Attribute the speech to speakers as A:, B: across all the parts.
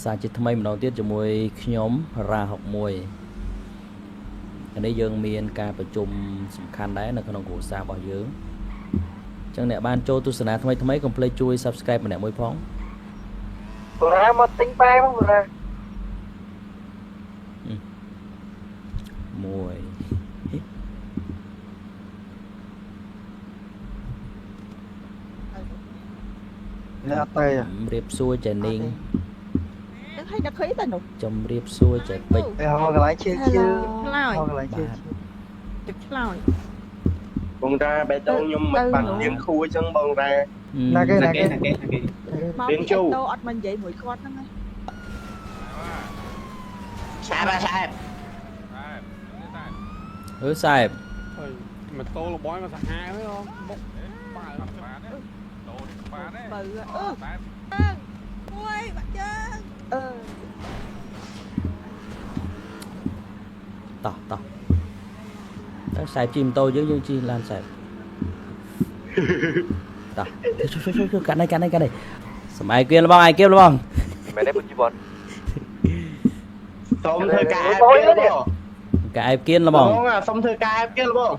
A: សាជាថ្មីម្ដងទៀតជាមួយខ្ញុំរាហុកមួយនេះយើងមានការប្រជុំសំខាន់ដែរនៅក្នុងគ្រួសាររបស់យើងអញ្ចឹងអ្នកបានចូលទស្សនាថ្មីកុំភ្លេចជួយ Subscribe ម្នាក់មួយផង
B: បងរាមកទិញបែបបងរា
A: មួយ
B: អ្នកតែ
A: រៀបសួរចេនីង
C: ហើយដឹកឃើញតែនោះ
A: ជំរាបសួរចេពេជ្រ
B: ហៅកន្លែងជឿ
C: ឆ្លើយ
B: ហៅកន្លែងជឿ
C: ទឹកឆ្លើយ
D: បងតាបេតងខ្ញុំមិនបាត់ទៀងខួរអញ្ចឹងបងតា
B: ណាគេ
D: ទៀងជូ
C: តោអត់មកនិយាយមួយគាត់ហ្នឹងហើយ
D: សាប
A: សែប
E: ហើយម៉ូតូលបយមកសាហាវហ៎បុកបាទ
C: បើមួយបាក់ជើង
A: តោះតែសែបជិះម៉ូតូយើងជិះឡានសែបតោះជួយកាត់នេះសម័យគៀនលបង
D: មែនទេពុជិបតសូមធ្វើការអែបគៀនលបង
A: កាអែបគៀនលបង
D: សូមធ្វើការអែបគៀនលបង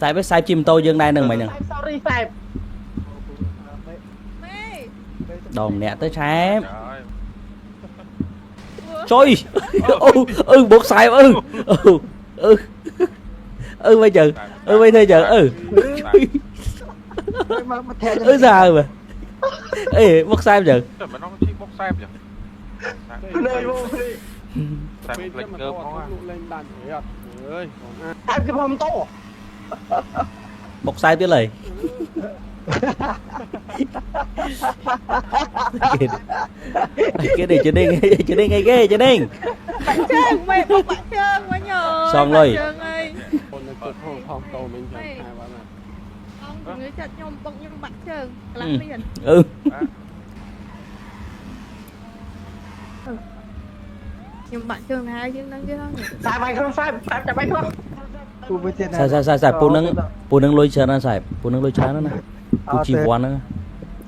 A: សែបជិះម៉ូតូយើងដែរនឹងមិញហ្នឹង
D: sorry សែប
A: ដងអ្នកទៅឆែបជួយបុកសែបវិញចឹងវិញធ្វើចឹង
B: មកថែ
A: សាហើមើបុកសែបចឹង
F: មិនต้องជីបុកសែបចឹង
D: ណែបង
F: សែបផ្លេចកើផង
E: លក់លេងដាច់អត់អើយបង
D: អែបគេផងតោ
A: បុកសែបទៀតឡើយគេនេះជិះអីគេជិះ
C: បាក់ជើងមិនបុកបាក់ជើងវិញ
A: សងលុយ
E: បងនៅទឹកផងតោមិញចាំខែបាទ
C: អង្គជំងឺចិត្តខ្ញុំបុកខ្ញុំបាក់ជើងកន្លះមានខ្ញុំបាក់ជើងណាហើយយើងនឹងទៀតហ្នឹង
D: សែបបាយក្នុងសែបចាប់បាយក្នុង
B: ពូមួយទៀត
A: សែបពូនឹងលុយច្រើនណាសែបពូនឹងលុយច្រើនណាពូជីវ័នហ្នឹង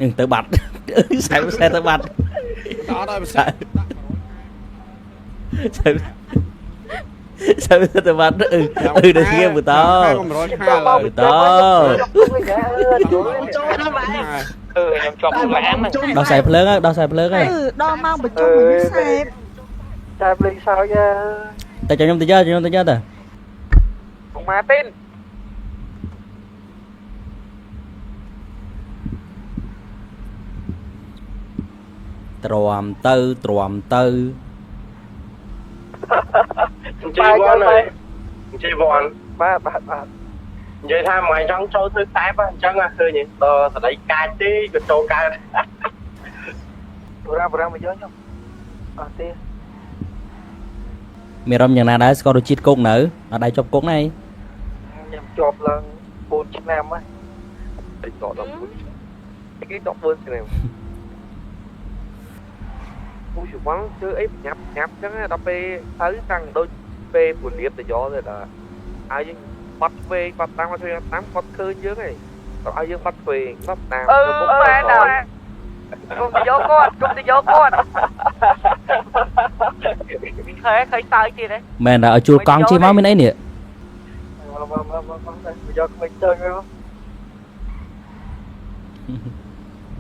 A: នឹងទៅបាត់សែបទៅបាត់
E: តោះដល់សែប
A: ទៅបាត់ដល់គ្នាពូតោ
D: ចូលណាម៉ែខ្ញុំជាប់ឡាន
A: ដល់ខ្សែភ្លើងហើយ
C: ដល់ម៉ោងប្រជុំមួយសែប
B: តែលេងសើច
A: តែខ្ញុំទៅយកទៅ
D: បងម៉ាទីន
A: ទ្រាំទៅ
D: ជីវ័នហើយជីវ័ន
B: បាទ
D: និយាយថាមួយចង់ចូលធ្វើតែបអញ្ចឹងឃើញដល់ស្ដីកាចទេក៏ចូលកើត
B: បងរាមកយកខ្ញុំអត់ទេ
A: មានរំយ៉ាងណាដែរស្គាល់រសជាតិគុកនៅអត់ដៃជាប់គុកណា
B: ខ្ញុំជាប់ឡើង4ឆ្នាំហើយ
D: តិចត14គេ14ឆ្នាំពូជវងធ្វើអីញ៉ាប់អញ្ចឹងដល់ពេលទៅតាំងដូចពេលពលាតទៅយកទៅដល់ឲ្យយើងបាត់ធ្វើគាត់តាមគាត់ឃើញយើងហីគាត់ឲ្យយើងបាត់ធ្វើគាត់តាម
C: មែនដែរគុំទៅយកគាត់ឃើញតើទៀតហ៎
A: មែនដែរឲ្យជួលកង់ជិះមកមានអីនេះ
B: មកយកក្មេងតូចមក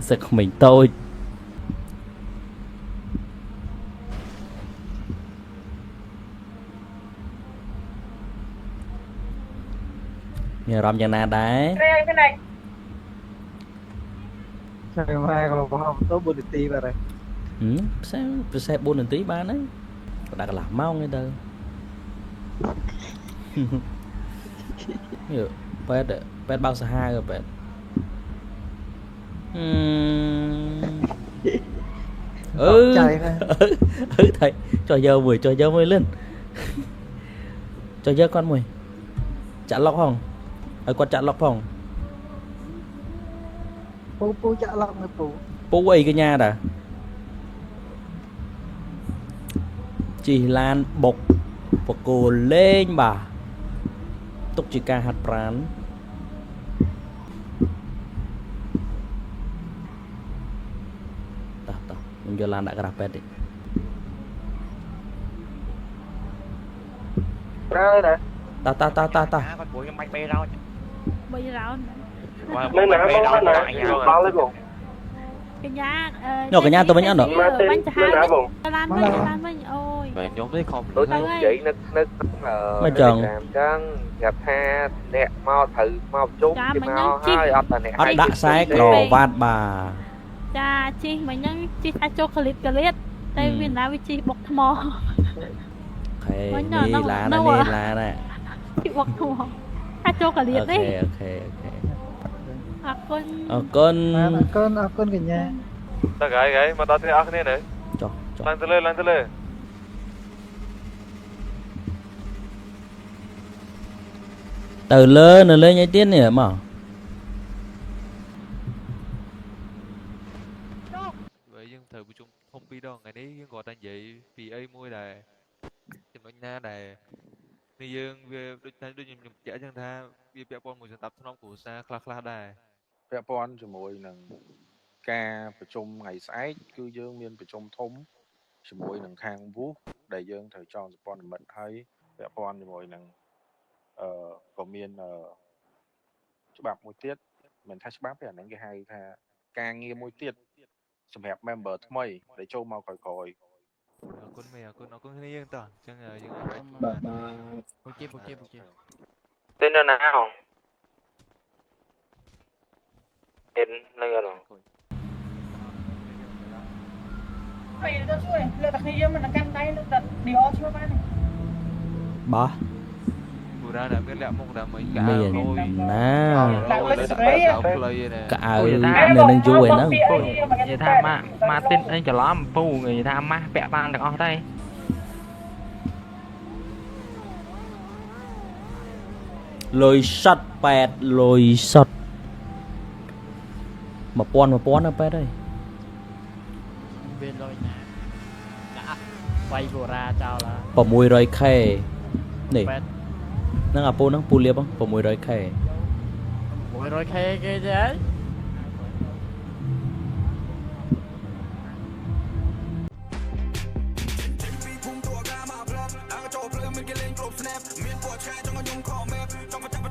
A: សឹកក្មេងតូចមានអារម្មណ៍យ៉ាងណាដែរ
B: ចាំមកក៏បងទៅ4នាទីបាទ
A: ផ្សេង4នាទីបានហើយក៏ដាក់កន្លះម៉ោងទេទៅពេទ្យបើកសាហាវពេទ្យថៃចុះយកមួយលឿនចុះយកគាត់មួយចាក់ឡុកផងឲ្យគាត់ចាក់ឡុកផង
B: ពូចាក់ឡុកមើល
A: ពូអីកញ្ញាតាជិះឡានបុកបកគោលេងបាទទុកជាការហាត់ប្រាណខ្ញុំយកឡានដាក់ក្រាស់ពេទ្យតិច
B: ra đây nè
A: ta
F: con bố em bánh bê rau
C: bây giờ ráo
B: nên nè bông nè bao lấy bông
C: cái nhà
A: nhỏ cái nhà tôi bánh ăn được
C: bánh chả hai
B: bông
C: lan bánh ôi
F: về nhóm đấy không
D: đối
C: Đâu
D: với
C: ơi.
D: vậy nó
A: Mấy chừng.
D: làm chân gặp ha nè mau thử mau chút
C: Cha,
D: chứ
C: mình
D: mau
C: nhân chi.
D: hai ọt là nè
A: ắt đã sai lò vạt bà
C: ចាជីមិញហ្នឹងជីអាចចូលកលិតតែវាណាវាជីបុកថ្ម
A: khề
C: Mấy nhỏ
A: ni
C: đâu-
A: lá
C: đâu
A: nè
C: à?
A: ni lá nè
C: ជីបុកថ្មអាចចូលកលិត
A: ok
C: ទេ
A: ok ok
C: អរគុណ
A: con
B: con cả nhà
F: ta gái mà tao thấy ác thế này
A: cho
F: lên tới lên
A: từ lên nhảy tiến nè mà
F: vậy nhưng thời của chúng không bị đâu ngày đấy gọi ta vậy vì ấy môi đài chừng nói nha đài bây giờ về đôi nhầm trẻ chẳng tha vì bẹp con một dân tập thông của xa khla đài
G: ពាក់ព័ន្ធជាមួយនឹងការប្រជុំថ្ងៃស្អែកគឺយើងមានប្រជុំធំជាមួយនឹងខាងវូដែលយើងត្រូវចងសម្ព័ន្ធមិត្តហើយពាក់ព័ន្ធជាមួយនឹងក៏មានច្បាប់មួយទៀតមិនថាច្បាប់ទេអាហ្នឹងគេហៅថាការងារមួយទៀតសម្រាប់ member ថ្មីដែលចូលមកក្រោយៗ
F: con mẹ con thấy yên tỏ chẳng là những cái ok
D: tên là nào tên nơi rồi
H: ហើយទៅជួយលើតែគ្នាយើងមិនកាន់ដៃលើតែ DO ជួយបាន
A: bó
F: bữa ra đã biết lẹ mông đã mấy cả
A: miền
F: rồi
A: nào
F: rồi đã play này
A: cả áo nên chui nó
I: និយាយថាម៉ាទីនអីច្រឡំពូនិយាយថាម៉ាស់ពាក់បានទាំងអស់ទេ
A: lôi sắt pẹt lôi sắt mà pon nó pẹt đây
I: វាលុយណាដាក់វាយបូរ៉ាចោលឡា
A: 600k nè
I: ពេត
A: nó à pu nó pu liệp không 600k
I: 100k គេទេ
J: ភូមិតួកាមកផ្លឹបអាចូលភ្លើងមានគេលេងគ្រប់ snap មានពណ៌ឆ្ងាយចង់ឲ្យខ្ញុំខំមើលចង់មកចាប់